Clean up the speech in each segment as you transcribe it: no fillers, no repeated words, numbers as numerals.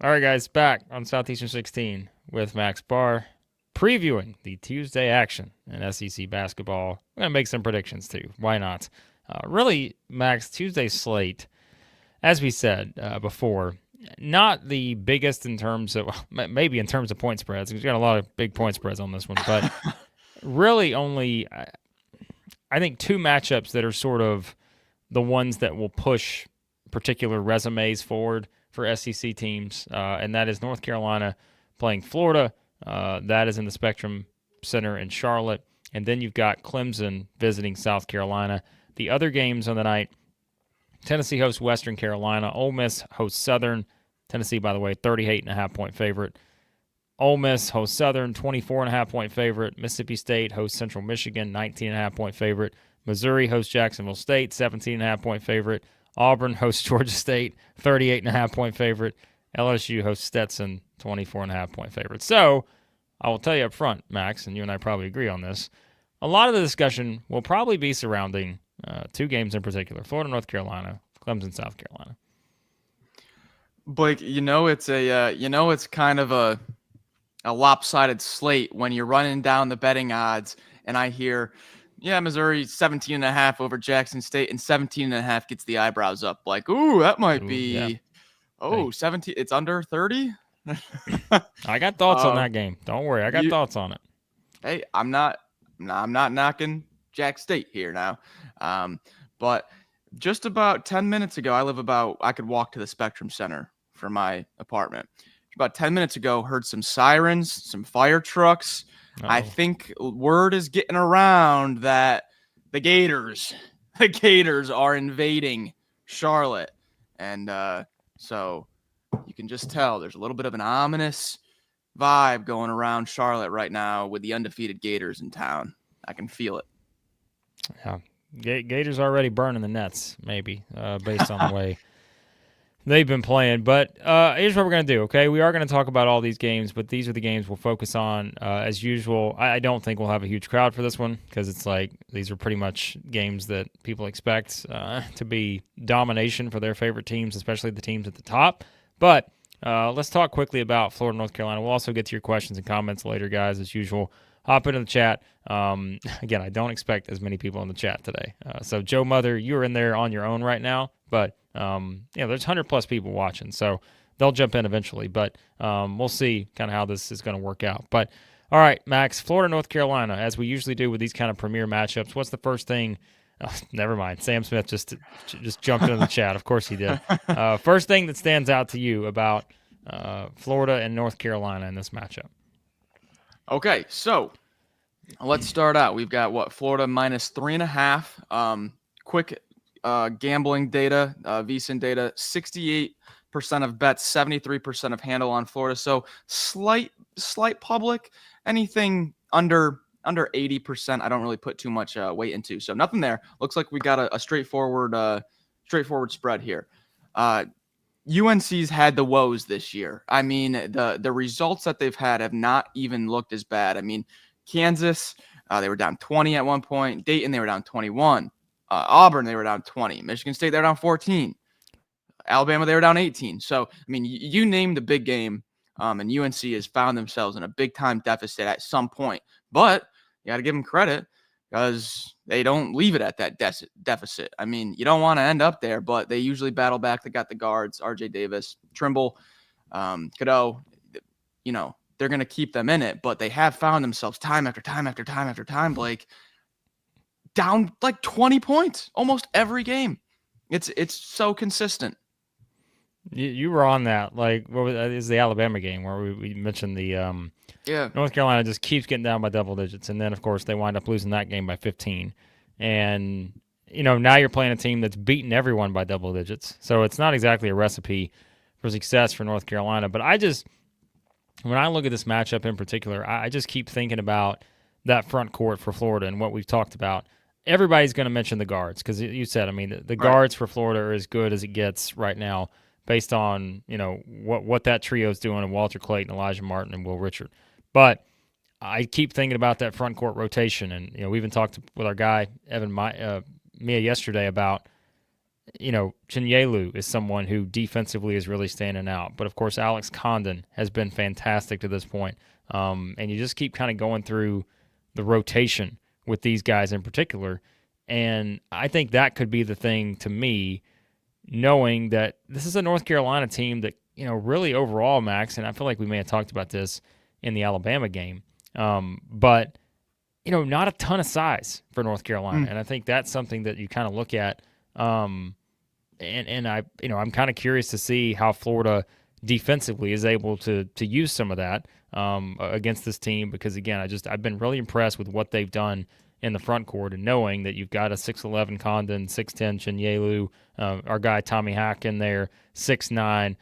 All right, guys, back on Southeastern 16 with Max Barr, previewing the Tuesday action in SEC basketball. We're going to make some predictions, too. Why not? Really, Max, Tuesday slate, as we said before, not the biggest in terms of, maybe in terms of point spreads. We've got a lot of big point spreads on this one, but really only, I think, two matchups that are sort of the ones that will push particular resumes forward for SEC teams, and that is North Carolina playing Florida. That is in the Spectrum Center in Charlotte. And then you've got Clemson visiting South Carolina. The other games on the night, Tennessee hosts Western Carolina. Ole Miss hosts Southern. Tennessee, by the way, 38.5-point favorite. Ole Miss hosts Southern, 24.5-point favorite. Mississippi State hosts Central Michigan, 19.5-point favorite. Missouri hosts Jacksonville State, 17.5-point favorite. Auburn hosts Georgia State, 38.5-point favorite. LSU hosts Stetson, 24.5-point favorite. So, I will tell you up front, Max, and you and I probably agree on this, a lot of the discussion will probably be surrounding two games in particular, Florida, North Carolina, Clemson, South Carolina. Blake, it's kind of a lopsided slate when you're running down the betting odds and I hear, Missouri 17.5 over Jackson State and 17.5 gets the eyebrows up. Like, ooh, that might be, 17. It's under 30. I got thoughts on that game. Don't worry. I got thoughts on it. Hey, I'm not knocking Jack State here now. But just about 10 minutes ago, I could walk to the Spectrum Center from my apartment. About 10 minutes ago, heard some sirens, some fire trucks. Uh-oh. I think word is getting around that the Gators are invading Charlotte. And so you can just tell there's a little bit of an ominous vibe going around Charlotte right now with the undefeated Gators in town. I can feel it. Yeah. Gators already burning the nets, maybe, based on the way they've been playing. But here's what we're going to do, okay? We are going to talk about all these games, but these are the games we'll focus on. As usual, I don't think we'll have a huge crowd for this one because it's like these are pretty much games that people expect to be domination for their favorite teams, especially the teams at the top. But let's talk quickly about Florida, North Carolina. We'll also get to your questions and comments later, guys, as usual. Hop into the chat. Again, I don't expect as many people in the chat today. So, Joe Mother, you're in there on your own right now, but there's 100+ people watching, so they'll jump in eventually. But we'll see kind of how this is going to work out. But, all right, Max, Florida, North Carolina, as we usually do with these kind of premier matchups, what's the first thing? Oh, never mind. Sam Smith just jumped into the chat. Of course he did. First thing that stands out to you about Florida and North Carolina in this matchup? Okay, so let's start out. We've got Florida minus 3.5. Quick gambling data, VSiN data, 68% of bets, 73% of handle on Florida. So slight public. Anything under 80%, I don't really put too much weight into. So nothing there. Looks like we got a straightforward spread here. UNC's had the woes this year. I mean, the results that they've had have not even looked as bad. I mean, Kansas, they were down 20 at one point. Dayton, they were down 21. Auburn, they were down 20. Michigan State, they were down 14. Alabama, they were down 18. So, I mean, you name the big game, and UNC has found themselves in a big-time deficit at some point. But you got to give them credit because they don't leave it at that deficit. I mean, you don't want to end up there, but they usually battle back. They got the guards, RJ Davis, Trimble, Cadeau. They're going to keep them in it, but they have found themselves time after time after time after time, Blake, down like 20 points almost every game. It's so consistent. You were on that. Like, what is the Alabama game where we mentioned the North Carolina just keeps getting down by double digits, and then of course they wind up losing that game by 15. And now you're playing a team that's beaten everyone by double digits, so it's not exactly a recipe for success for North Carolina. But when I look at this matchup in particular, I just keep thinking about that front court for Florida and what we've talked about. Everybody's going to mention the guards because you said, I mean, the guards for Florida are as good as it gets right now, based on what that trio is doing, and Walter Clayton, Elijah Martin, and Will Richard. But I keep thinking about that front court rotation, and we even talked with our guy Evan Mia yesterday about Chinyelu is someone who defensively is really standing out. But, of course, Alex Condon has been fantastic to this point. And you just keep kind of going through the rotation with these guys in particular. And I think that could be the thing to me, knowing that this is a North Carolina team that, really overall, Max, and I feel like we may have talked about this in the Alabama game, but, not a ton of size for North Carolina. And I think that's something that you kind of look at. And I'm kind of curious to see how Florida defensively is able to use some of that against this team, because again, I've been really impressed with what they've done in the front court, and knowing that you've got a 6'11" Condon, 6'10" Chinyelu, our guy Tommy Hack in there, 6'9".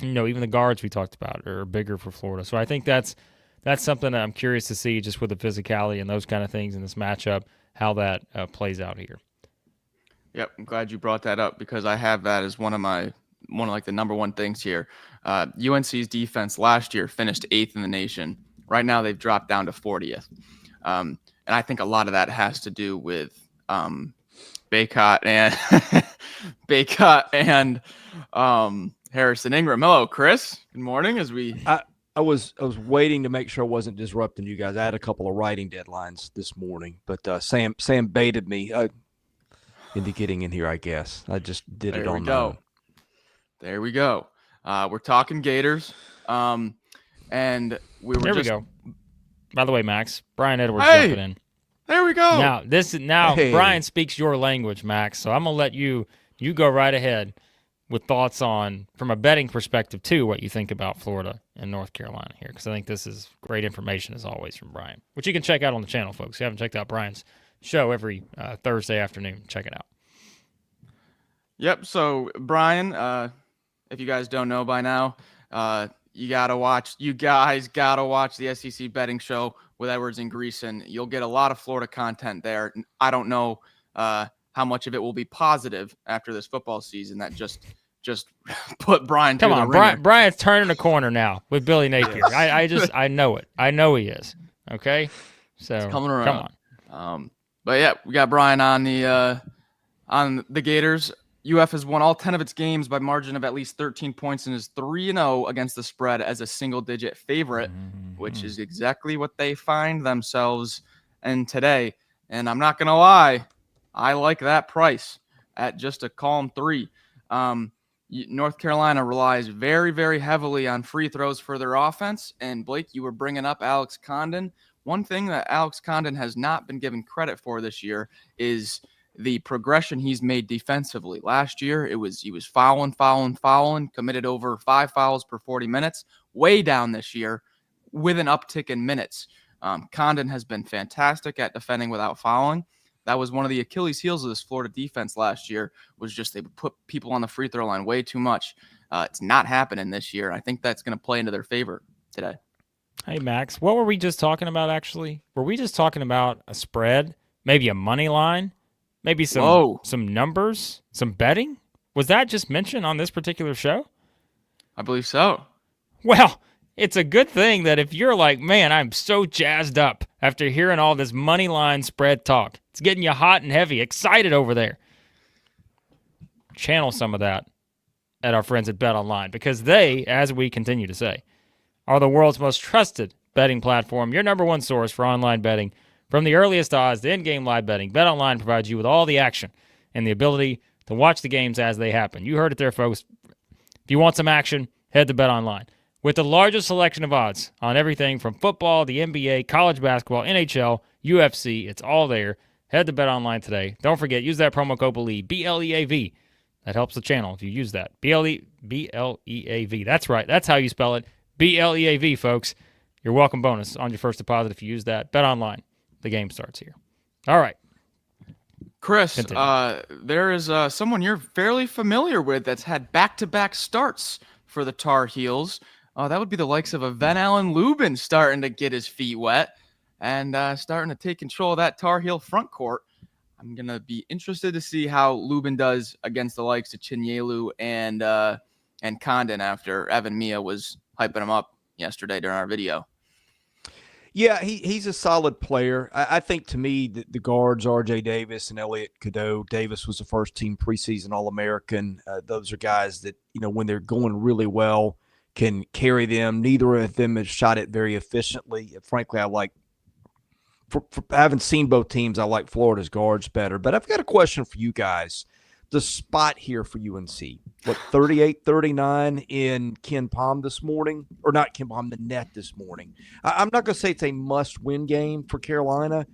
Even the guards we talked about are bigger for Florida. So I think that's something that I'm curious to see, just with the physicality and those kind of things in this matchup, how that plays out here. Yep, I'm glad you brought that up, because I have that as one of the number one things here. UNC's defense last year finished 8th in the nation. Right now they've dropped down to 40th. And I think a lot of that has to do with Baycott and Harrison Ingram. Hello, Chris. Good morning. I was waiting to make sure I wasn't disrupting you guys. I had a couple of writing deadlines this morning, but Sam baited me into getting in here, I guess. I just did it on my own. There we go. We're talking Gators. And we go. By the way, Max, Brian Edwards jumping in. There we go. Brian speaks your language, Max. So I'm gonna let you go right ahead with thoughts on, from a betting perspective too, what you think about Florida and North Carolina here, because I think this is great information as always from Brian, which you can check out on the channel, folks. If you haven't checked out Brian's show every Thursday afternoon, check it out. Yep. So Brian, if you guys don't know by now, you guys gotta watch the SEC betting show with Edwards and Greason. You'll get a lot of Florida content there. I don't know how much of it will be positive after this football season. That just put Brian. Come on, Brian's turning the corner now with Billy Napier. Yes. I know it. I know he is. Okay, so it's coming around. Come on. But yeah, we got Brian on the Gators. UF has won all 10 of its games by margin of at least 13 points and is 3-0 against the spread as a single-digit favorite, which is exactly what they find themselves in today. And I'm not going to lie, I like that price at just a calm 3. North Carolina relies very, very heavily on free throws for their offense. And, Blake, you were bringing up Alex Condon. One thing that Alex Condon has not been given credit for this year is the progression he's made defensively. Last year, he was fouling, committed over 5 fouls per 40 minutes, way down this year with an uptick in minutes. Condon has been fantastic at defending without fouling. That was one of the Achilles heels of this Florida defense last year, was just they would put people on the free throw line way too much. It's not happening this year. I think that's going to play into their favor today. Hey, Max, what were we just talking about, actually? Were we just talking about a spread, maybe a money line? Maybe some numbers, some betting? Was that just mentioned on this particular show? I believe so. Well, it's a good thing that if you're like, man, I'm so jazzed up after hearing all this money line spread talk. It's getting you hot and heavy, excited over there. Channel some of that at our friends at BetOnline, because they, as we continue to say, are the world's most trusted betting platform, your number one source for online betting. From the earliest odds to in-game live betting, BetOnline provides you with all the action and the ability to watch the games as they happen. You heard it there, folks. If you want some action, head to BetOnline. With the largest selection of odds on everything from football, the NBA, college basketball, NHL, UFC, it's all there. Head to BetOnline today. Don't forget, use that promo code BELIEVE, B-L-E-A-V. That helps the channel if you use that. B-L-E-A-V. That's right. That's how you spell it. B-L-E-A-V, folks. Your welcome bonus on your first deposit if you use that. BetOnline. The game starts here. All right. Chris, there is someone you're fairly familiar with that's had back-to-back starts for the Tar Heels. That would be the likes of a Van Allen Lubin starting to get his feet wet and starting to take control of that Tar Heel front court. I'm going to be interested to see how Lubin does against the likes of Chinyelu and Condon after Evan Mia was hyping him up yesterday during our video. Yeah, he's a solid player. I think to me the guards, R.J. Davis and Elliot Cadeau. Davis was a first-team preseason All-American. Those are guys that, when they're going really well, can carry them. Neither of them has shot it very efficiently. Frankly, for I haven't seen both teams. I like Florida's guards better. But I've got a question for you guys. The spot here for UNC, 38-39 in Ken Palm this morning, or not Ken Palm, the net this morning. I'm not going to say it's a must-win game for Carolina,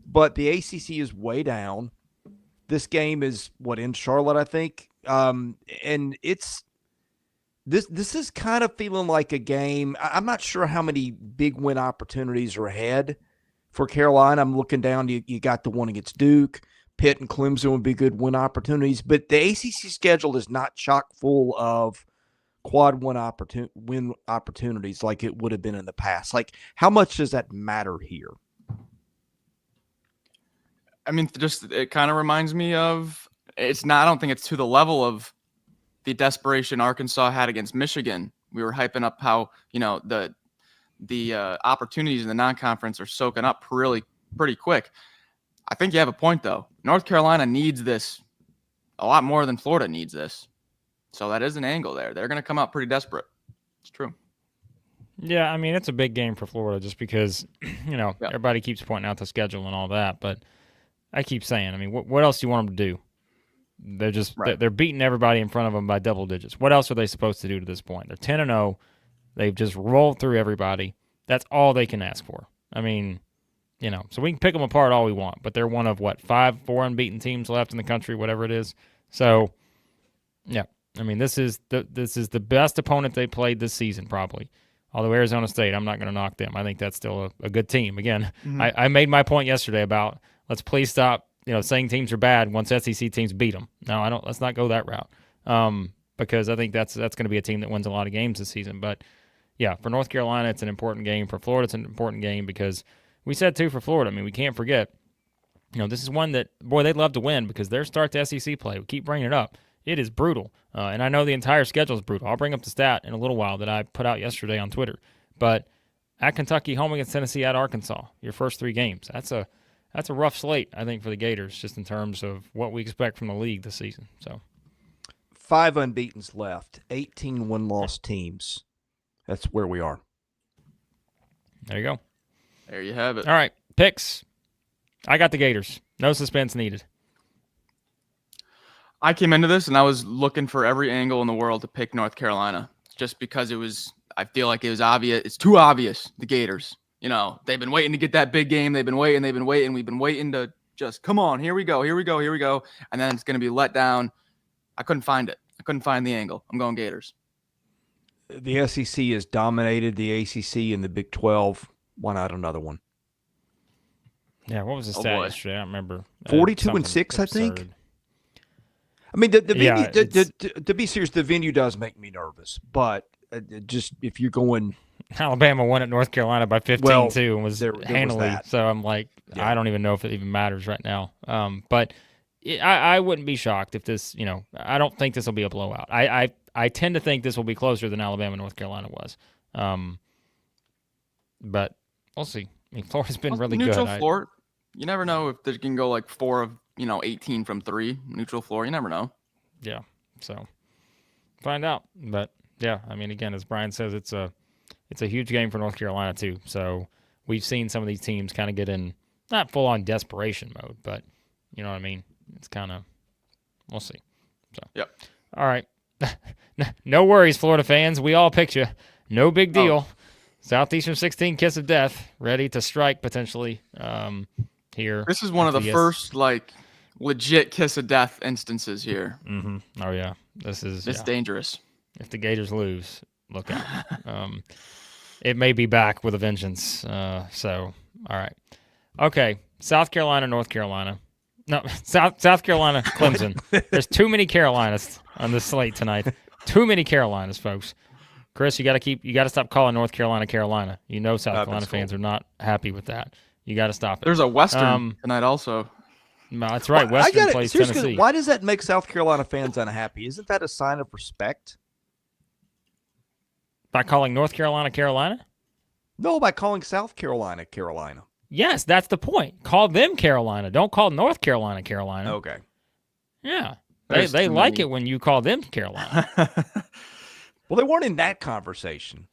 but the ACC is way down. This game is in Charlotte, I think, and it's this is kind of feeling like a game. I'm not sure how many big win opportunities are ahead for Carolina. I'm looking down. You got the one against Duke. Pitt and Clemson would be good win opportunities, but the ACC schedule is not chock full of quad win opportunities like it would have been in the past. Like, how much does that matter here? I mean, it kind of reminds me of, it's not, I don't think it's to the level of the desperation Arkansas had against Michigan. We were hyping up how, the opportunities in the non-conference are soaking up pretty quick. I think you have a point, though. North Carolina needs this a lot more than Florida needs this. So that is an angle there. They're going to come out pretty desperate. It's true. Yeah, I mean, it's a big game for Florida just because, everybody keeps pointing out the schedule and all that. But I keep saying, I mean, what else do you want them to do? They're just they're beating everybody in front of them by double digits. What else are they supposed to do to this point? They're 10-0. They've just rolled through everybody. That's all they can ask for. I mean, so we can pick them apart all we want, but they're one of, 4 unbeaten teams left in the country, whatever it is. So, yeah, I mean, this is the best opponent they played this season, probably. Although Arizona State, I'm not going to knock them. I think that's still a good team. Again, I made my point yesterday about let's please stop, saying teams are bad once SEC teams beat them. No, I don't. Let's not go that route, because I think that's going to be a team that wins a lot of games this season. But yeah, for North Carolina, it's an important game. For Florida, it's an important game because we said, too, for Florida. I mean, we can't forget, this is one that, they'd love to win because their start to SEC play, we keep bringing it up. It is brutal. And I know the entire schedule is brutal. I'll bring up the stat in a little while that I put out yesterday on Twitter. But at Kentucky, home against Tennessee, at Arkansas, your first 3 games. That's a rough slate, I think, for the Gators, just in terms of what we expect from the league this season. So 5 unbeatens left, 18 win-loss teams. That's where we are. There you go. There you have it. All right, picks. I got the Gators. No suspense needed. I came into this and I was looking for every angle in the world to pick North Carolina just because I feel like it was obvious. It's too obvious, the Gators. They've been waiting to get that big game. They've been waiting. We've been waiting to just, come on, here we go. And then it's going to be let down. I couldn't find it. I couldn't find the angle. I'm going Gators. The SEC has dominated the ACC and the Big 12. Why not another one? Yeah, what was the stat yesterday? I don't remember. 42-6, I think. I mean, the venue, to be serious, the venue does make me nervous. But just if you're going, Alabama won at North Carolina by 15 too, and was handily. Was so I'm like, yeah. I don't even know if it even matters right now. But I wouldn't be shocked if this. I don't think this will be a blowout. I tend to think this will be closer than Alabama North Carolina was. But we'll see. I mean, Florida's been really good. Neutral floor, you never know if they can go like 4 of 18 from 3. Neutral floor, you never know. Yeah, so find out. But yeah, I mean, again, as Brian says, it's a huge game for North Carolina too. So we've seen some of these teams kind of get in not full on desperation mode, but you know what I mean. It's kind of we'll see. So yep. All right, no worries, Florida fans. We all picked you. No big deal. Oh. Southeastern 16 kiss of death, ready to strike potentially here. This is one of the first legit kiss of death instances here. Mm-hmm. Oh yeah, this is dangerous. If the Gators lose, look out. It may be back with a vengeance. So all right, okay. South Carolina, North Carolina. No, South Carolina, Clemson. There's too many Carolinas on this slate tonight. Too many Carolinas, folks. Chris, you got to stop calling North Carolina Carolina. South Carolina fans are not happy with that. You got to stop it. There's a Western tonight also. No, that's right. Western plays Tennessee. Why does that make South Carolina fans unhappy? Isn't that a sign of respect? By calling North Carolina Carolina? No, by calling South Carolina, Carolina. Yes, that's the point. Call them Carolina. Don't call North Carolina Carolina. Okay. Yeah. There's They too like many. it when you call them Carolina. Well, they weren't in that conversation.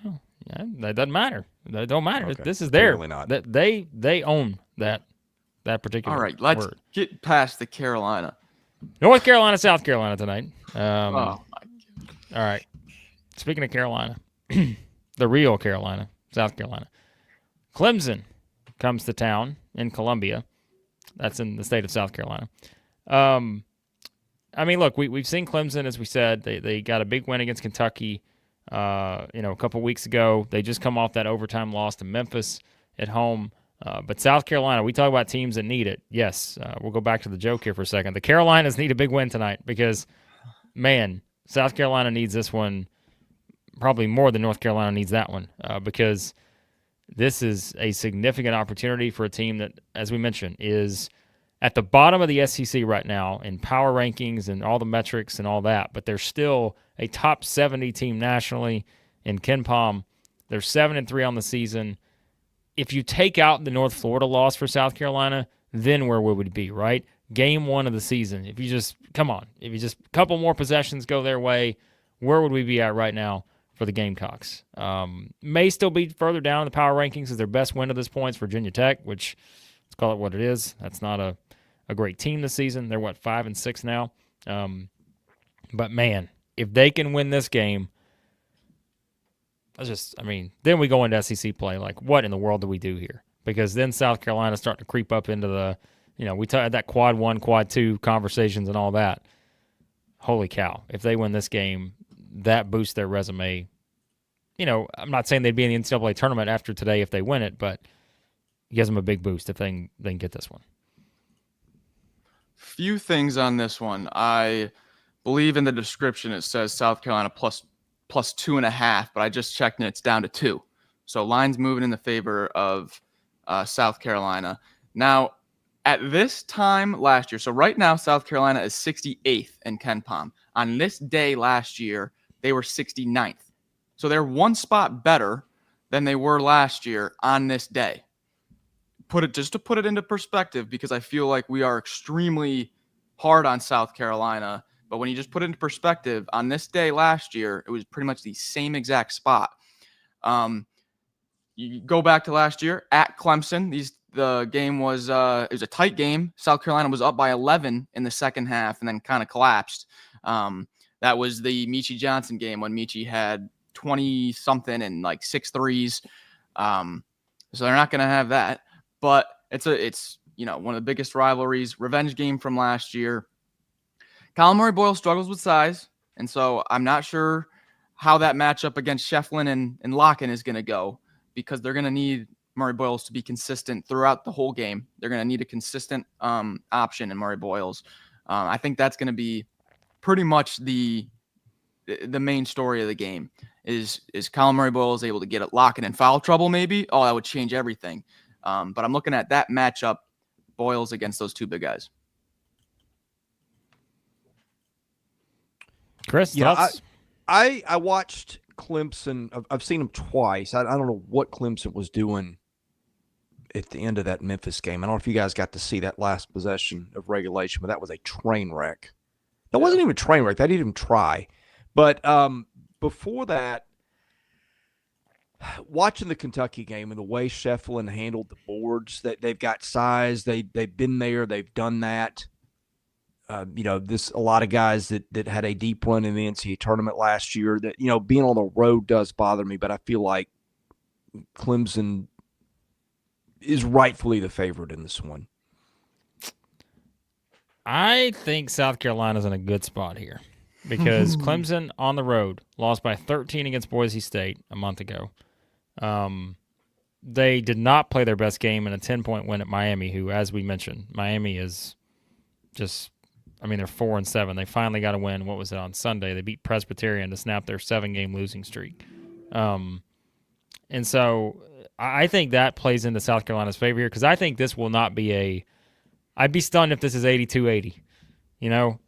Yeah, that doesn't matter. That don't matter. Okay. This is their. Clearly not. They own that particular All right, let's word. get past the Carolina. North Carolina, South Carolina tonight. Oh, my All right. Speaking of Carolina, the real Carolina, South Carolina. Clemson comes to town in Columbia. That's in the state of South Carolina. I mean, look, we've seen Clemson, as we said. They got a big win against Kentucky, a couple weeks ago. They just come off that overtime loss to Memphis at home. But South Carolina, we talk about teams that need it. Yes, we'll go back to the joke here for a second. The Carolinas need a big win tonight because, man, South Carolina needs this one probably more than North Carolina needs that one because this is a significant opportunity for a team that, as we mentioned, is at the bottom of the SEC right now in power rankings and all the metrics and all that, but they're still a top 70 team nationally in KenPom. They're 7-3 on the season. If you take out the North Florida loss for South Carolina, then where we would be, right? Game 1 of the season. If you just a couple more possessions go their way, where would we be at right now for the Gamecocks? May still be further down in the power rankings as their best win to this point is Virginia Tech, which, let's call it what it is. That's not a great team this season. They're, 5-6 now? But, man, if they can win this game, then we go into SEC play. Like, what in the world do we do here? Because then South Carolina's starting to creep up into the, we had that quad 1, quad 2 conversations and all that. Holy cow. If they win this game, that boosts their resume. I'm not saying they'd be in the NCAA tournament after today if they win it, but it gives them a big boost if they can get this one. few things on this one. I believe in the description it says South Carolina plus 2.5, but I just checked and it's down to 2. So line's moving in the favor of South Carolina. Now, at this time last year, so right now South Carolina is 68th in KenPom. On this day last year, they were 69th. So they're one spot better than they were last year on this day. To put it into perspective, because I feel like we are extremely hard on South Carolina. But when you just put it into perspective, on this day last year, it was pretty much the same exact spot. You go back to last year at Clemson. The game was it was a tight game. South Carolina was up by 11 in the second half and then kind of collapsed. That was the Michie Johnson game when Michie had 20 something and like 6 threes. So they're not going to have that. But it's one of the biggest rivalries, revenge game from last year. Colin Murray-Boyle struggles with size, and so I'm not sure how that matchup against Shefflin and Locken is going to go, because they're going to need Murray-Boyles to be consistent throughout the whole game. They're going to need a consistent option in Murray-Boyles. I think that's going to be pretty much the main story of the game. Is Colin Murray-Boyles able to get at Locken in foul trouble maybe? Oh, that would change everything. But I'm looking at that matchup, Boyles against those two big guys. Chris, Yeah, thoughts? I watched Clemson. I've seen them twice. I don't know what Clemson was doing at the end of that Memphis game. I don't know if you guys got to see that last possession of regulation, but that was a train wreck. That wasn't even a train wreck. They didn't even try. But before that, watching the Kentucky game and the way Shefflin handled the boards, that they've got size, they've been there, they've done that. A lot of guys that had a deep run in the NCAA tournament last year. That being on the road does bother me, but I feel like Clemson is rightfully the favorite in this one. I think South Carolina's in a good spot here because Clemson on the road lost by 13 against Boise State a month ago. They did not play their best game in a 10-point win at Miami, who, as we mentioned, Miami is just – they're 4-7. They finally got a win. What was it, on Sunday? They beat Presbyterian to snap their 7-game losing streak. And so I think that plays into South Carolina's favor here because I think this will not be I'd be stunned if this is 82-80.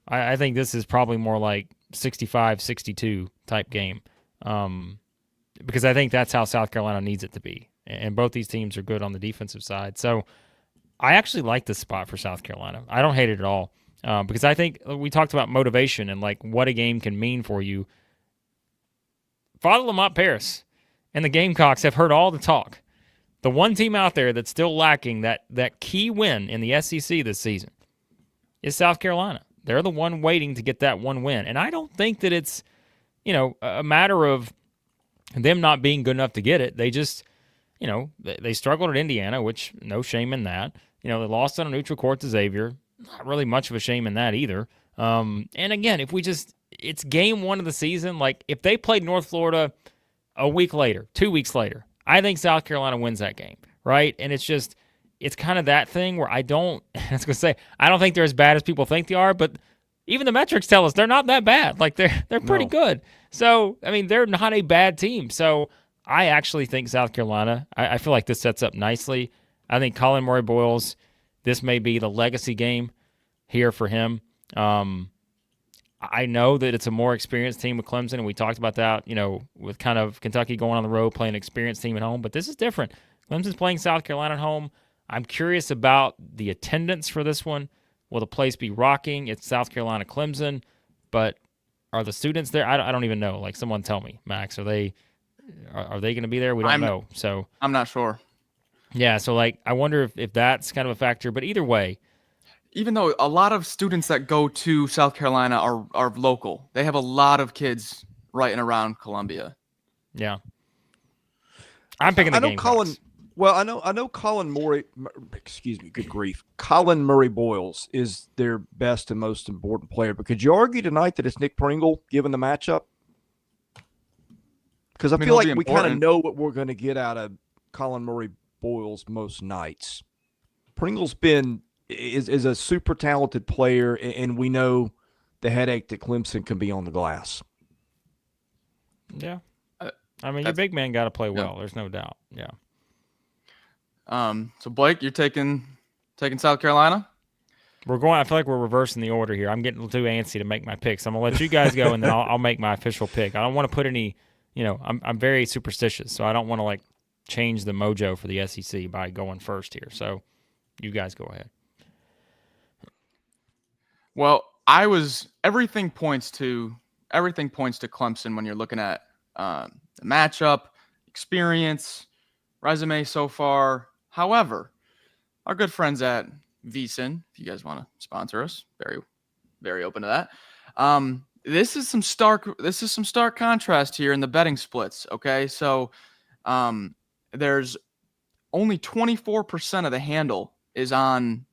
I think this is probably more like 65-62 type game. because I think that's how South Carolina needs it to be. And both these teams are good on the defensive side. So I actually like this spot for South Carolina. I don't hate it at all because I think we talked about motivation and like what a game can mean for you. Father Lamont Paris and the Gamecocks have heard all the talk. The one team out there that's still lacking that key win in the SEC this season is South Carolina. They're the one waiting to get that one win. And I don't think that it's, a matter of them not being good enough to get it. They just, they struggled at Indiana, which no shame in that. They lost on a neutral court to Xavier. Not really much of a shame in that either. And again, it's game one of the season. Like if they played North Florida a week later, 2 weeks later, I think South Carolina wins that game, right? And it's kind of that thing where I don't think they're as bad as people think they are, but even the metrics tell us they're not that bad. Like they're pretty good. So, I mean, they're not a bad team. So I actually think South Carolina, I feel like this sets up nicely. I think Colin Murray-Boyles, this may be the legacy game here for him. I know that it's a more experienced team with Clemson, and we talked about that, with kind of Kentucky going on the road, playing an experienced team at home. But this is different. Clemson's playing South Carolina at home. I'm curious about the attendance for this one. Will the place be rocking? It's South Carolina Clemson, but are the students there? I don't even know. Like, someone tell me, Max. Are they going to be there? We don't know. So I'm not sure. Yeah, so I wonder if that's kind of a factor. But either way, even though a lot of students that go to South Carolina are local, they have a lot of kids right and around Columbia. Yeah, I'm picking the Gamecocks. Well, I know Colin Murray. Excuse me, good grief. Colin Murray-Boyles is their best and most important player. But could you argue tonight that it's Nick Pringle given the matchup? Because I feel like we kind of know what we're going to get out of Colin Murray-Boyles most nights. Pringle's is a super talented player, and we know the headache that Clemson can be on the glass. Yeah, I mean, your big man got to play well. There's no doubt. Yeah. So Blake, you're taking South Carolina? I feel like we're reversing the order here. I'm getting too antsy to make my picks. I'm gonna let you guys go, and then I'll make my official pick. I don't want to put any. I'm very superstitious, so I don't want to change the mojo for the SEC by going first here. So you guys go ahead. Well, everything points to Clemson when you're looking at the matchup, experience, resume so far. However, our good friends at VSiN, if you guys want to sponsor us, very, very open to that. This is some stark contrast here in the betting splits. Okay, so there's only 24% of the handle is on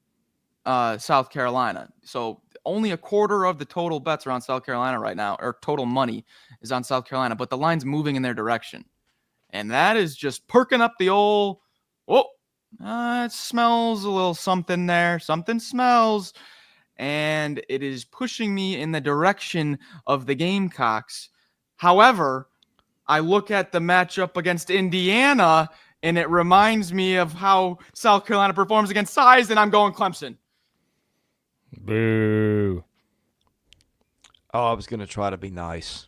South Carolina. So only a quarter of the total bets are on South Carolina right now, or total money is on South Carolina, but the line's moving in their direction. And that is just perking up the old, it smells a little something there. Something smells. And it is pushing me in the direction of the Gamecocks. However, I look at the matchup against Indiana, and it reminds me of how South Carolina performs against size, and I'm going Clemson. Boo. Oh, I was going to try to be nice,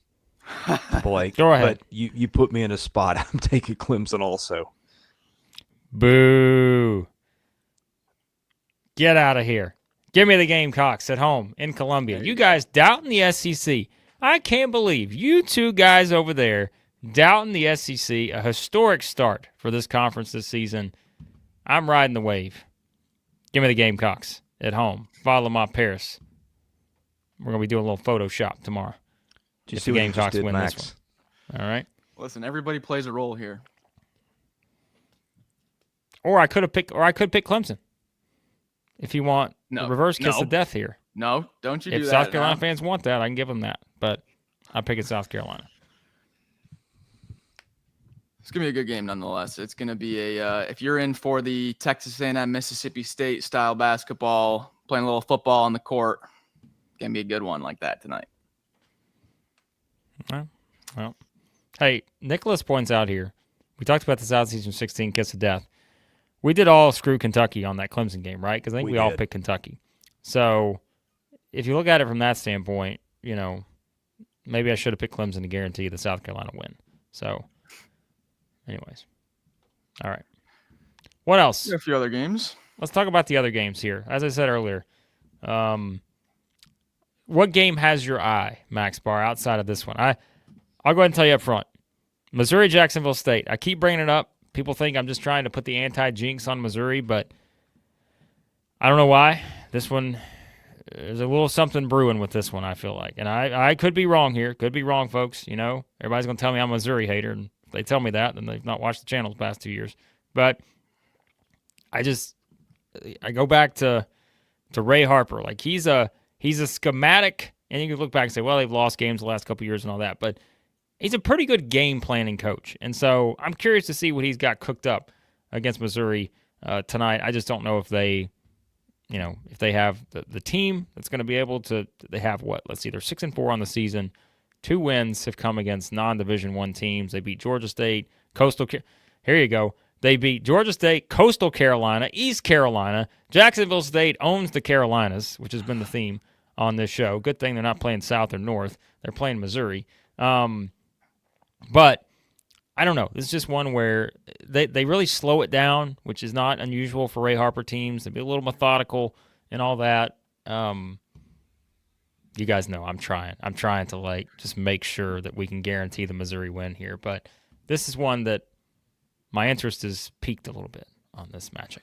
Blake. Go ahead. But you put me in a spot. I'm taking Clemson also. Boo. Get out of here. Give me the Gamecocks at home in Columbia. You guys doubting the SEC. I can't believe you two guys over there doubting the SEC. A historic start for this conference this season. I'm riding the wave. Give me the Gamecocks at home. Follow my Paris. We're going to be doing a little Photoshop tomorrow. Just the Gamecocks win Max. this one. All right. Listen, everybody plays a role here. Or I could pick Clemson. If you want the reverse kiss of death here. No, don't you do that. If South Carolina fans want that, I can give them that. But I'm picking South Carolina. It's going to be a good game nonetheless. It's going to be if you're in for the Texas A&M Mississippi State style basketball, playing a little football on the court, it's going to be a good one like that tonight. Well, hey, Nicholas points out here, we talked about the Southeastern 16 kiss of death. We did all screw Kentucky on that Clemson game, right? Because I think we all picked Kentucky. So if you look at it from that standpoint, maybe I should have picked Clemson to guarantee the South Carolina win. So Anyways. All right. What else? A few other games. Let's talk about the other games here. As I said earlier, what game has your eye, Max Barr, outside of this one? I'll go ahead and tell you up front. Missouri, Jacksonville State. I keep bringing it up. People think I'm just trying to put the anti-jinx on Missouri, but I don't know why. This one, there's a little something brewing with this one, I feel like. And I could be wrong here. Could be wrong, folks. You know, everybody's going to tell me I'm a Missouri hater, and if they tell me that, then they've not watched the channel the past 2 years. But I go back to Ray Harper. Like, he's a schematic, and you can look back and say, well, they've lost games the last couple of years and all that, but he's a pretty good game planning coach. And so I'm curious to see what he's got cooked up against Missouri tonight. I just don't know if they have the team that's going to be able to. They have what? Let's see, they're 6-4 on the season. 2 wins have come against non-Division I teams. They beat Georgia State, Here you go. They beat Georgia State, Coastal Carolina, East Carolina. Jacksonville State owns the Carolinas, which has been the theme on this show. Good thing they're not playing South or North. They're playing Missouri. But I don't know. This is just one where they really slow it down, which is not unusual for Ray Harper teams. They be a little methodical and all that. You guys know I'm trying. I'm trying to just make sure that we can guarantee the Missouri win here. But this is one that my interest is peaked a little bit on this matchup.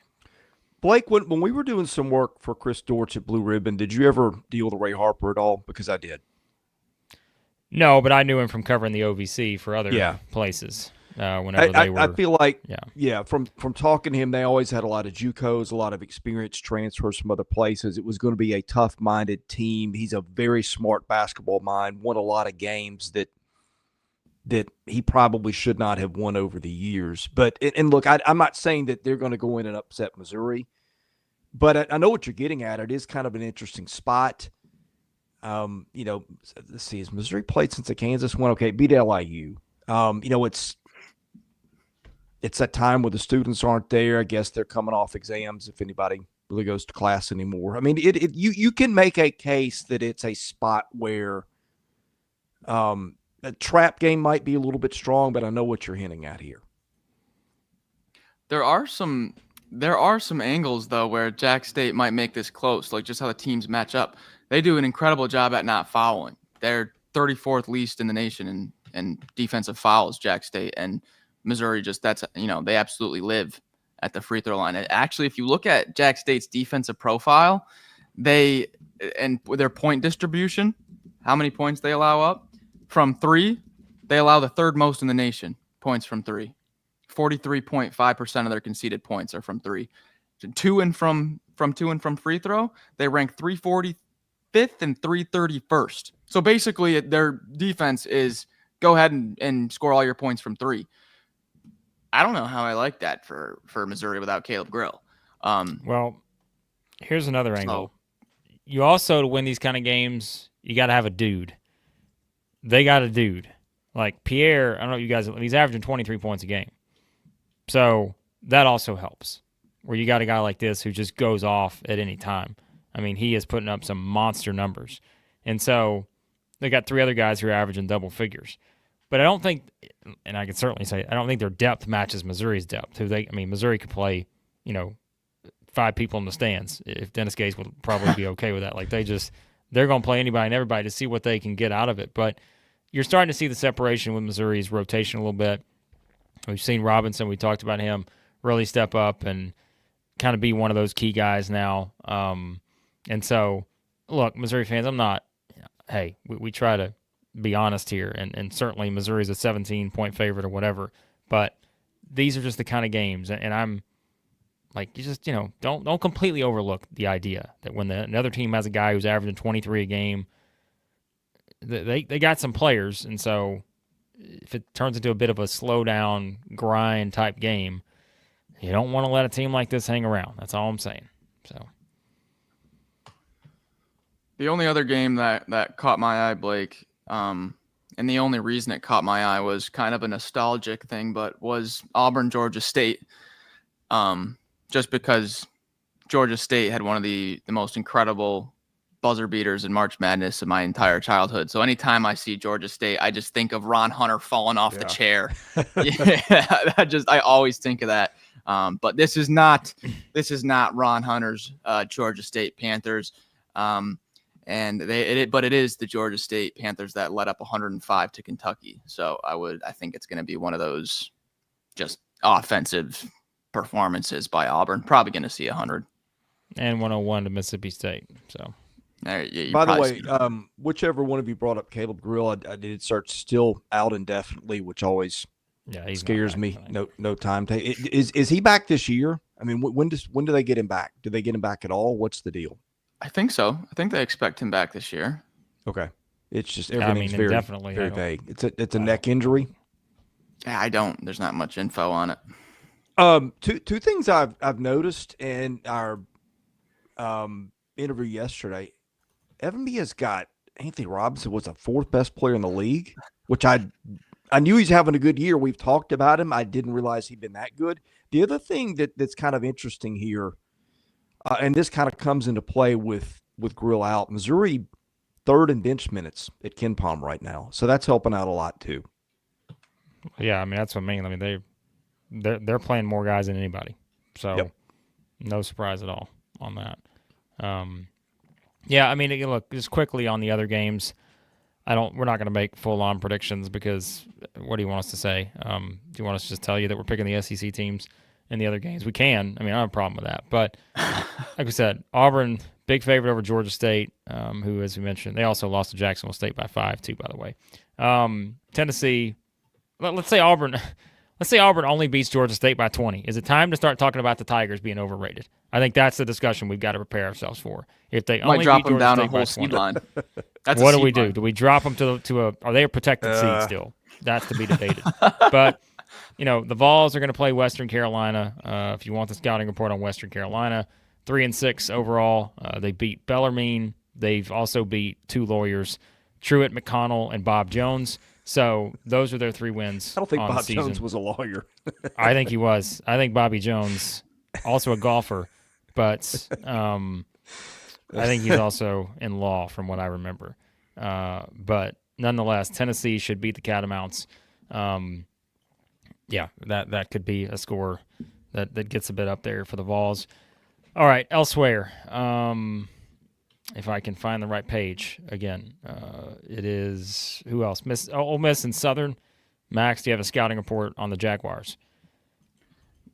Blake, when we were doing some work for Chris Dortch at Blue Ribbon, did you ever deal with Ray Harper at all? Because I did. No, but I knew him from covering the OVC for other places. Whenever they were, I feel like, from talking to him, they always had a lot of JUCOs, a lot of experience transfers from other places. It was going to be a tough-minded team. He's a very smart basketball mind, won a lot of games that he probably should not have won over the years. But and look, I'm not saying that they're going to go in and upset Missouri, but I know what you're getting at. It is kind of an interesting spot. Let's see, has Missouri played since the Kansas one? Okay, beat LIU. It's that time where the students aren't there. I guess they're coming off exams if anybody really goes to class anymore. I mean, you can make a case that it's a spot where a trap game might be a little bit strong, but I know what you're hinting at here. There are some angles though where Jack State might make this close, like just how the teams match up. They do an incredible job at not fouling. They're 34th least in the nation in defensive fouls, Jack State, and Missouri they absolutely live at the free throw line. And actually, if you look at Jack State's defensive profile, and their point distribution, how many points they allow up from three, they allow the third most in the nation points from three. 43.5% of their conceded points are from three. Two and from free throw, they rank 345th and 331st. So basically, their defense is go ahead and score all your points from three. I don't know how I like that for Missouri without Caleb Grill. Well, here's another angle. You also, to win these kind of games, you got to have a dude. They got a dude. Like Pierre, I don't know you guys, he's averaging 23 points a game. So that also helps, where you got a guy like this who just goes off at any time. I mean, he is putting up some monster numbers. And so they got 3 other guys who are averaging double figures. But I don't think, and I can certainly say, I don't think their depth matches Missouri's depth. Missouri could play, 5 people in the stands. If Dennis Gates would probably be okay with that. Like they're going to play anybody and everybody to see what they can get out of it. But you're starting to see the separation with Missouri's rotation a little bit. We've seen Robinson, we talked about him, really step up and kind of be one of those key guys now. And so, look, Missouri fans, we try to be honest here, and certainly Missouri's a 17-point favorite or whatever, but these are just the kind of games, and I'm like, you just, don't completely overlook the idea that when another team has a guy who's averaging 23 a game, they got some players, and so if it turns into a bit of a slow-down, grind-type game, you don't want to let a team like this hang around. That's all I'm saying. So the only other game that caught my eye, Blake, and the only reason it caught my eye was kind of a nostalgic thing, but was Auburn, Georgia State. Just because Georgia State had one of the most incredible buzzer beaters in March Madness in my entire childhood. So anytime I see Georgia State, I just think of Ron Hunter falling off the chair. Yeah, I always think of that. But this is not Ron Hunter's Georgia State Panthers. But it is the Georgia State Panthers that led up 105 to Kentucky. So I think it's going to be one of those just offensive performances by Auburn. Probably going to see 100. And 101 to Mississippi State. So, by the way, whichever one of you brought up Caleb Grill, I did search still out indefinitely, which always scares me. No time. Is he back this year? I mean, when do they get him back? Do they get him back at all? What's the deal? I think so. I think they expect him back this year. Okay. It's just everything's very vague. It's a neck injury. Yeah, there's not much info on it. Two things I've noticed in our interview yesterday. Evan B has got Anthony Robinson was the 4th best player in the league, which I knew he's having a good year. We've talked about him. I didn't realize he'd been that good. The other thing that's kind of interesting here, and this kind of comes into play with Grill out, Missouri 3rd in bench minutes at Ken Palm right now, so that's helping out a lot too. Yeah, I mean that's what I mean. I mean they're playing more guys than anybody, so no surprise at all on that. Yeah, I mean, look, just quickly on the other games, we're not going to make full-on predictions because what do you want us to say? Do you want us to just tell you that we're picking the SEC teams in the other games? We can. I mean, I don't have a problem with that. But like we said, Auburn, big favorite over Georgia State, who, as we mentioned, they also lost to Jacksonville State by 5, too, by the way. Tennessee, let's say Auburn only beats Georgia State by 20. Is it time to start talking about the Tigers being overrated? I think that's the discussion we've got to prepare ourselves for. If they only drop beat them Georgia down State a whole by seed 20, line. What do we do? Do we drop them to a? Are they a protected seed still? That's to be debated. But the Vols are going to play Western Carolina. If you want the scouting report on Western Carolina, 3-6 overall. They beat Bellarmine. They've also beat 2 lawyers, Truett, McConnell, and Bob Jones. So those are their 3 wins. I don't think on Bob the season. Jones was a lawyer. I think he was. I think Bobby Jones, also a golfer, but I think he's also in law from what I remember. But nonetheless, Tennessee should beat the Catamounts. Yeah, that could be a score that gets a bit up there for the Vols. All right, elsewhere. If I can find the right page again, it is who else? Ole Miss and Southern. Max, do you have a scouting report on the Jaguars?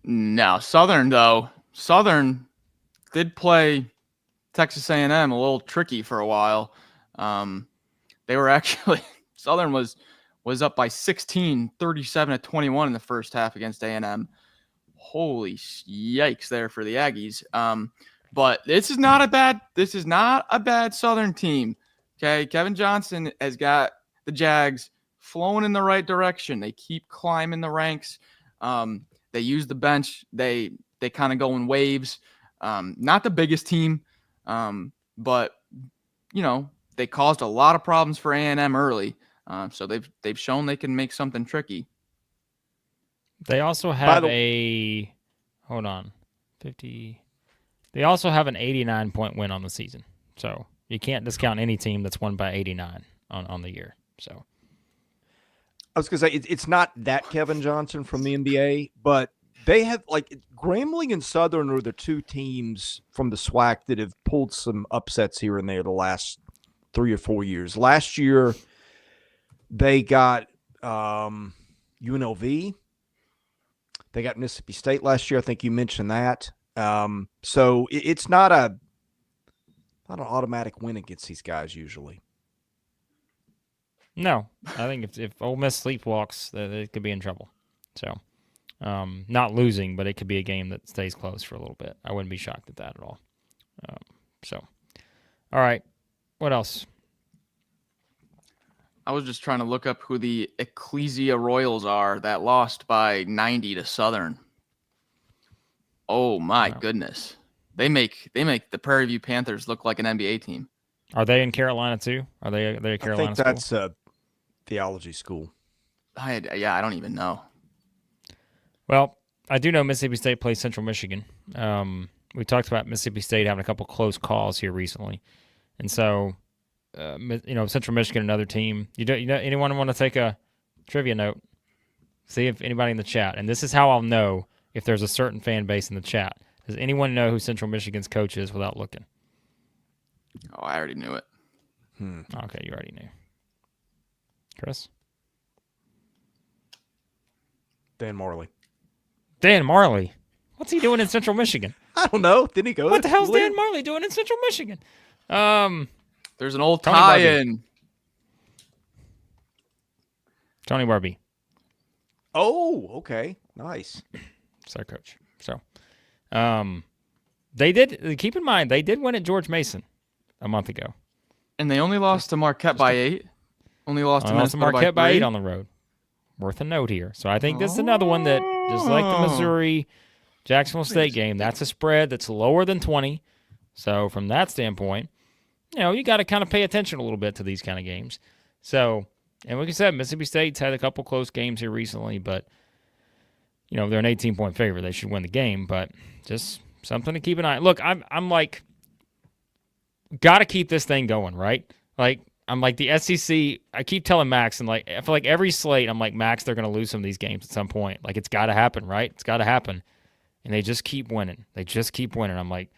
No, Southern did play Texas A&M a little tricky for a while. They were actually Southern was up by 16, 37-21 in the first half against A&M. Holy yikes there for the Aggies. But this is not a bad Southern team. Okay, Kevin Johnson has got the Jags flowing in the right direction. They keep climbing the ranks. They use the bench. They kind of go in waves. Not the biggest team, but they caused a lot of problems for A&M early. So they've shown they can make something tricky. They also have hold on, 50. They also have an 89-point win on the season. So you can't discount any team that's won by 89 on the year. So I was going to say, it's not that Kevin Johnson from the NBA, but they have, Grambling and Southern are the 2 teams from the SWAC that have pulled some upsets here and there the last 3 or 4 years. Last year, they got UNLV. They got Mississippi State last year. I think you mentioned that. So it's not an automatic win against these guys usually. No, I think if Ole Miss sleepwalks, they could be in trouble. So, not losing, but it could be a game that stays close for a little bit. I wouldn't be shocked at that at all. All right, what else? I was just trying to look up who the Ecclesia Royals are that lost by 90 to Southern. Oh my goodness. They make the Prairie View Panthers look like an NBA team. Are they in Carolina too? Are they a Carolina school? I think that's a theology school. I don't even know. Well, I do know Mississippi State plays Central Michigan. We talked about Mississippi State having a couple close calls here recently. And so, Central Michigan, another team. Anyone want to take a trivia note? See if anybody in the chat. And this is how I'll know if there's a certain fan base in the chat. Does anyone know who Central Michigan's coach is without looking? Oh, I already knew it. Okay, you already knew. Chris? Dan Marley. Dan Marley? What's he doing in Central Michigan? I don't know. Didn't he go? What the hell's Dan Marley doing in Central Michigan? There's an old Tony tie-in. Tony Barbie. Oh, okay. Nice. It's our coach. So, they did, keep in mind, they did win at George Mason a month ago. And they only lost to Marquette by 8. Only lost to Minnesota Marquette by 3. 8 on the road. Worth a note here. So I think this is another one that, just like the Missouri Jacksonville State game, that's a spread that's lower than 20. So from that standpoint, you got to kind of pay attention a little bit to these kind of games. So, and like I said, Mississippi State's had a couple close games here recently, but they're an 18-point favorite. They should win the game, but just something to keep an eye. Look, I'm like, got to keep this thing going, right? Like, I'm like the SEC. I keep telling Max, and like I feel like every slate, I'm like, Max, they're going to lose some of these games at some point. Like, it's got to happen, right? It's got to happen. And they just keep winning. I'm like,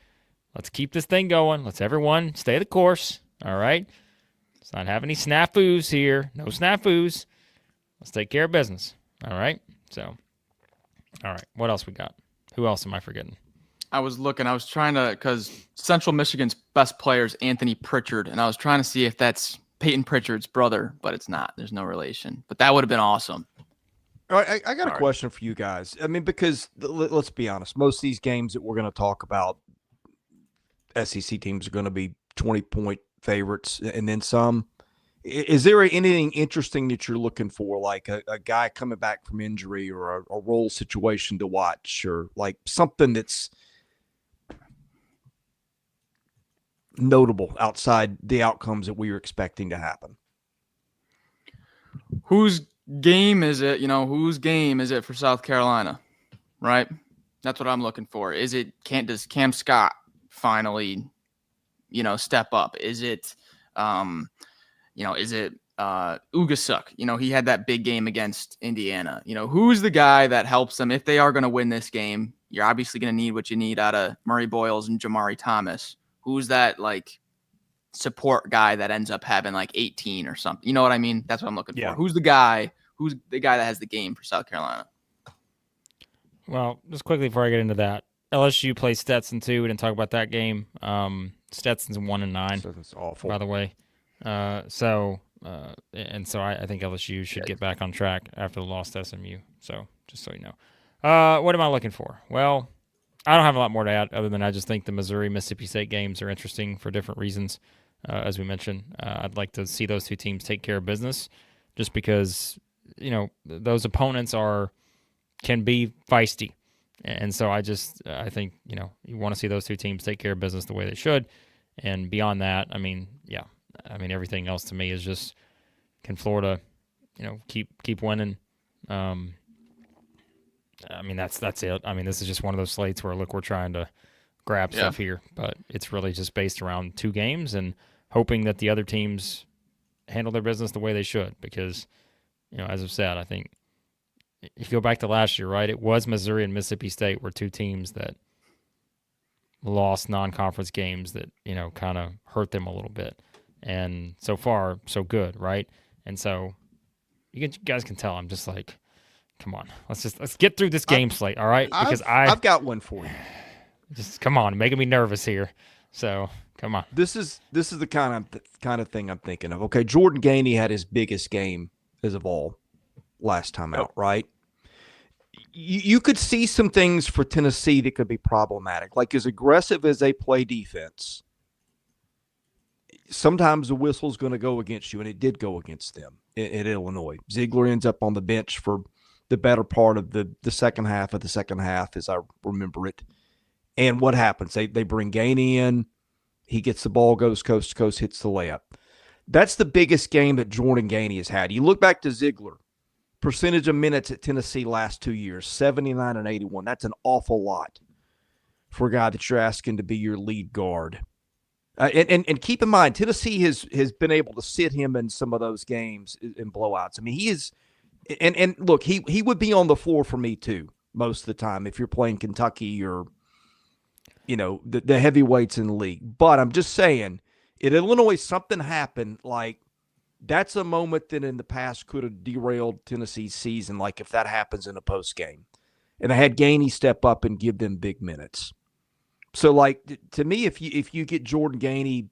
let's keep this thing going. Let's everyone stay the course, all right? Let's not have any snafus here. No snafus. Let's take care of business, all right? So, all right, what else we got? Who else am I forgetting? I was trying to, because Central Michigan's best player is Anthony Pritchard, and I was trying to see if that's Peyton Pritchard's brother, but it's not. There's no relation. But that would have been awesome. All right, I got a question for you guys. I mean, because let's be honest, most of these games that we're going to talk about, SEC teams are going to be 20-point favorites and then some. Is there anything interesting that you're looking for, like a guy coming back from injury or a role situation to watch, or like something that's notable outside the outcomes that we were expecting to happen? Whose game is it? Whose game is it for South Carolina? Right? That's what I'm looking for. Does Cam Scott finally, step up? Is it, Ugasuk? He had that big game against Indiana. Who's the guy that helps them if they are going to win this game? You're obviously going to need what you need out of Murray Boyles and Jamari Thomas. Who's that, like, support guy that ends up having, like, 18 or something? You know what I mean? That's what I'm looking for. Who's the guy that has the game for South Carolina? Well, just quickly before I get into that, LSU plays Stetson too. We didn't talk about that game. Stetson's 1-9. That's awful, by the way. So I think LSU should get back on track after the loss to SMU. So just so you know, what am I looking for? Well, I don't have a lot more to add other than I just think the Missouri-Mississippi State games are interesting for different reasons. As we mentioned, I'd like to see those two teams take care of business, just because those opponents can be feisty. And so I think, you want to see those two teams take care of business the way they should. And beyond that, everything else to me is just, can Florida, keep winning? That's it. This is just one of those slates where, look, we're trying to grab stuff here, but it's really just based around 2 games and hoping that the other teams handle their business the way they should. Because, as I've said, I think if you go back to last year, right, it was Missouri and Mississippi State were 2 teams that lost non-conference games that, kind of hurt them a little bit. And so far, so good, right? And so you guys can tell I'm just like, come on, let's get through this game slate, all right? Because I've got one for you. Just come on, making me nervous here. So come on. This is the kind of thing I'm thinking of. Okay, Jordan Gainey had his biggest game as of all last time out, right? You could see some things for Tennessee that could be problematic. Like, as aggressive as they play defense, sometimes the whistle's going to go against you, and it did go against them at Illinois. Ziegler ends up on the bench for the better part of the second half, as I remember it. And what happens? They bring Gainey in. He gets the ball, goes coast to coast, hits the layup. That's the biggest game that Jordan Gainey has had. You look back to Ziegler. Percentage of minutes at Tennessee last 2 years, 79 and 81. That's an awful lot for a guy that you're asking to be your lead guard. And keep in mind, Tennessee has been able to sit him in some of those games in blowouts. I mean, he is, and look, he would be on the floor for me too most of the time if you're playing Kentucky or the heavyweights in the league. But I'm just saying, at Illinois, something happened. Like that's a moment that in the past could have derailed Tennessee's season. Like if that happens in a post game, and I had Gainey step up and give them big minutes. So, like, to me, if you get Jordan Gainey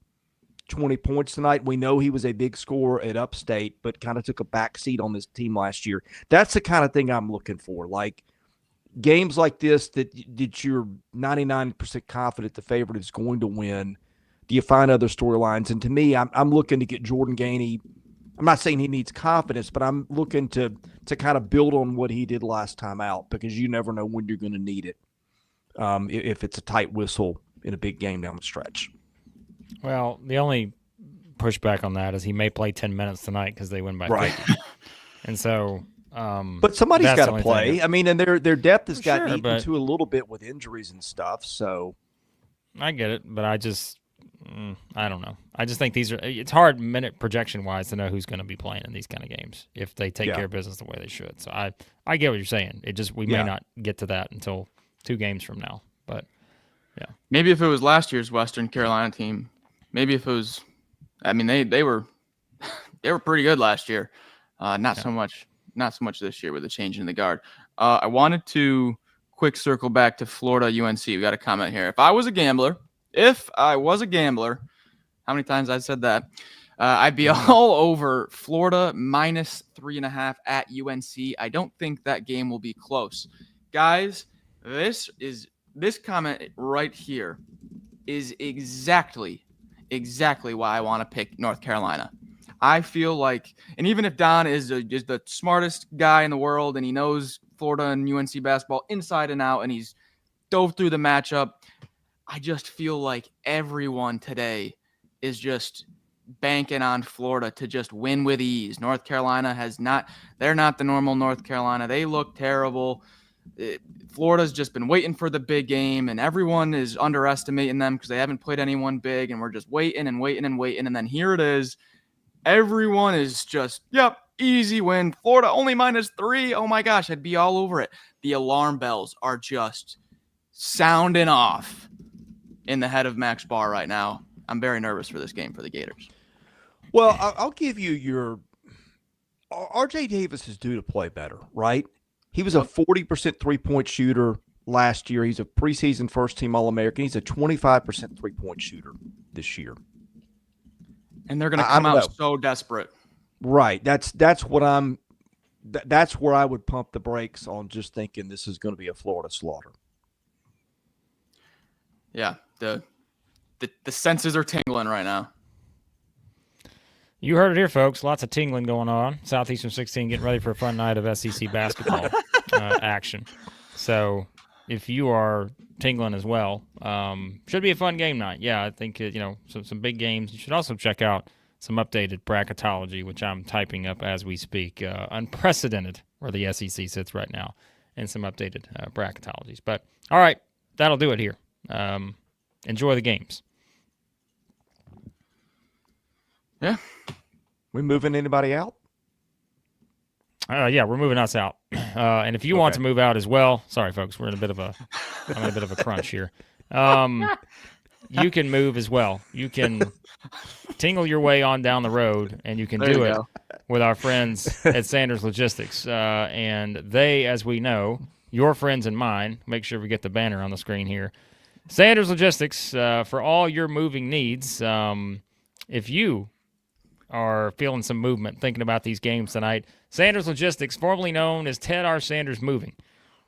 20 points tonight, we know he was a big scorer at Upstate, but kind of took a back seat on this team last year. That's the kind of thing I'm looking for. Like, games like this that you're 99% confident the favorite is going to win. Do you find other storylines? And to me, I'm looking to get Jordan Gainey. I'm not saying he needs confidence, but I'm looking to kind of build on what he did last time out because you never know when you're going to need it. If it's a tight whistle in a big game down the stretch. Well, the only pushback on that is he may play 10 minutes tonight because they win by 50. And so but somebody's got to play. I mean, and their depth has gotten eaten into a little bit with injuries and stuff. So I get it, but I don't know. I just think it's hard minute projection wise to know who's going to be playing in these kind of games if they take care of business the way they should. So I get what you're saying. We may not get to that until 2 games from now, but yeah. Maybe if it was last year's Western Carolina team, maybe if it was, I mean, they were pretty good last year. Not so much this year with the change in the guard. I wanted to quick circle back to Florida UNC. We got a comment here. If I was a gambler, how many times I said that? I'd be all over Florida minus 3.5 at UNC. I don't think that game will be close. Guys, this comment right here is exactly why I want to pick North Carolina. I feel like, and even if Don is the smartest guy in the world and he knows Florida and UNC basketball inside and out and he's dove through the matchup, I just feel like everyone today is just banking on Florida to just win with ease. North Carolina they're not the normal North Carolina. They look terrible. Florida's just been waiting for the big game, and everyone is underestimating them because they haven't played anyone big, and we're just waiting and waiting and waiting. And then here it is. Everyone is just, easy win. Florida only -3. Oh my gosh, I'd be all over it. The alarm bells are just sounding off in the head of Max Barr right now. I'm very nervous for this game for the Gators. Well, I'll give you RJ Davis is due to play better, right? He was a 40% three-point shooter last year. He's a preseason first-team All-American. He's a 25% three-point shooter this year. And they're going to come out so desperate. Right. That's where I would pump the brakes on just thinking this is going to be a Florida slaughter. Yeah. The senses are tingling right now. You heard it here, folks. Lots of tingling going on. Southeastern 16 getting ready for a fun night of SEC basketball action. So if you are tingling as well, should be a fun game night. Yeah, I think, some big games. You should also check out some updated bracketology, which I'm typing up as we speak. Unprecedented where the SEC sits right now, and some updated bracketologies. But, all right, that'll do it here. Enjoy the games. Yeah. We moving anybody out? Yeah, we're moving us out. And if you want to move out as well, sorry, folks, I'm in a bit of a crunch here. You can move as well. You can tingle your way on down the road, and you can do it with our friends at Sanders Logistics. And they, as we know, your friends and mine, make sure we get the banner on the screen here. Sanders Logistics, for all your moving needs. If you are feeling some movement, thinking about these games tonight, Sanders Logistics, formerly known as Ted R. Sanders Moving,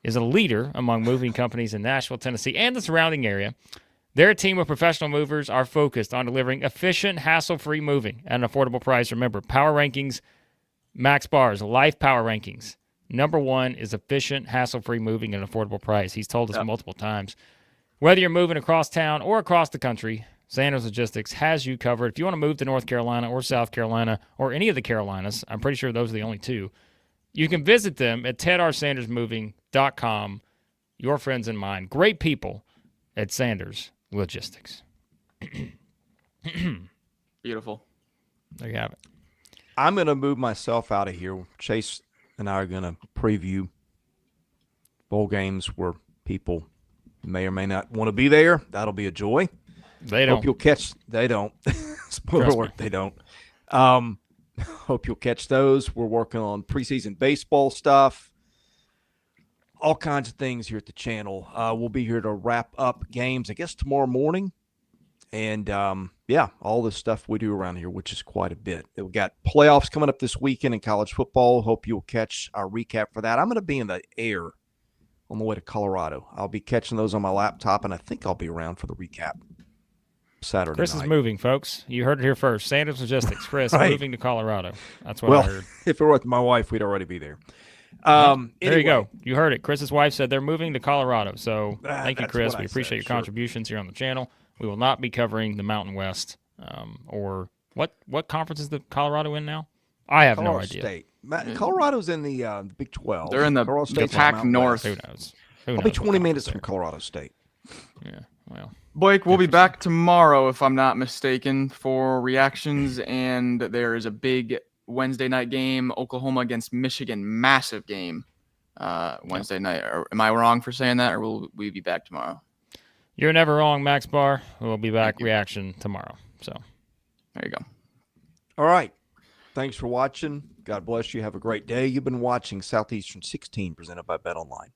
is a leader among moving companies in Nashville, Tennessee, and the surrounding area. Their team of professional movers are focused on delivering efficient, hassle-free moving at an affordable price. Remember, Power Rankings, Max Barr's Life Power Rankings. Number 1 is efficient, hassle-free moving at an affordable price. He's told us multiple times. Whether you're moving across town or across the country, Sanders Logistics has you covered. If you want to move to North Carolina or South Carolina or any of the Carolinas, I'm pretty sure those are the only 2, you can visit them at tedrsandersmoving.com. Your friends and mine. Great people at Sanders Logistics. Beautiful. There you have it. I'm going to move myself out of here. Chase and I are going to preview bowl games where people may or may not want to be there. That'll be a joy. They don't. Hope you'll catch. They don't. Spoiler alert, they don't. Hope you'll catch those. We're working on preseason baseball stuff. All kinds of things here at the channel. We'll be here to wrap up games, I guess, tomorrow morning. And, all the stuff we do around here, which is quite a bit. We've got playoffs coming up this weekend in college football. Hope you'll catch our recap for that. I'm going to be in the air on the way to Colorado. I'll be catching those on my laptop, and I think I'll be around for the recap Saturday Chris night. is moving, folks. You heard it here first. Sanders Logistics. Chris Right. moving to Colorado. That's what I heard. If it were with my wife, we'd already be there. There Anyway, you go. You heard it. Chris's wife said they're moving to Colorado. So thank you, that's Chris. what We I appreciate said, your sure. contributions here on the channel. We will not be covering the Mountain West or what conference is the Colorado in now? I have Colorado no idea. State. Colorado's in the Big 12. They're in the Colorado State's in Pac Mountain North. West. Who knows? I'll be 20 minutes from Colorado State. Yeah, well. Blake, we'll be back tomorrow, if I'm not mistaken, for reactions. And there is a big Wednesday night game, Oklahoma against Michigan. Massive game Wednesday night. Am I wrong for saying that, or will we be back tomorrow? You're never wrong, Max Barr. We'll be back Thank you. reaction tomorrow. So There you go. All right. Thanks for watching. God bless you. Have a great day. You've been watching Southeastern 16 presented by BetOnline.